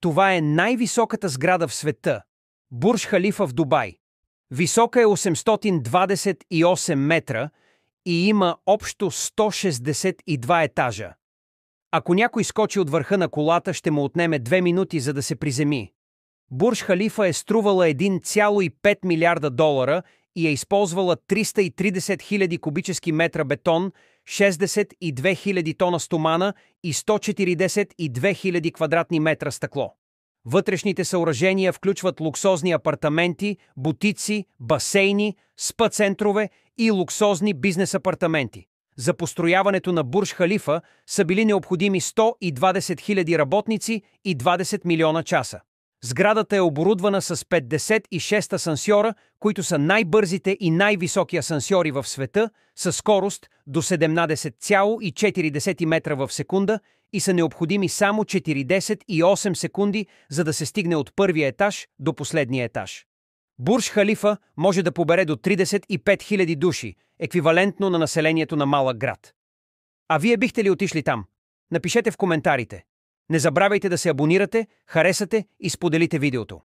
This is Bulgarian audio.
Това е най-високата сграда в света – Бурдж Халифа в Дубай. Висока е 828 метра и има общо 162 етажа. Ако някой скочи от върха на колата, ще му отнеме 2 минути, за да се приземи. Бурдж Халифа е струвала 1,5 милиарда долара и е използвала 330 000 кубически метра бетон, 62 000 тона стомана и 142 000 квадратни метра стъкло. Вътрешните съоръжения включват луксозни апартаменти, бутици, басейни, спа-центрове и луксозни бизнес-апартаменти. За построяването на Бурдж Халифа са били необходими 120 000 работници и 20 милиона часа. Сградата е оборудвана с 56 асансьора, които са най-бързите и най-високи асансьори в света, със скорост до 17,4 метра в секунда и са необходими само 48 секунди, за да се стигне от първия етаж до последния етаж. Бурдж Халифа може да побере до 35 000 души, еквивалентно на населението на малък град. А вие бихте ли отишли там? Напишете в коментарите. Не забравяйте да се абонирате, харесате и споделите видеото.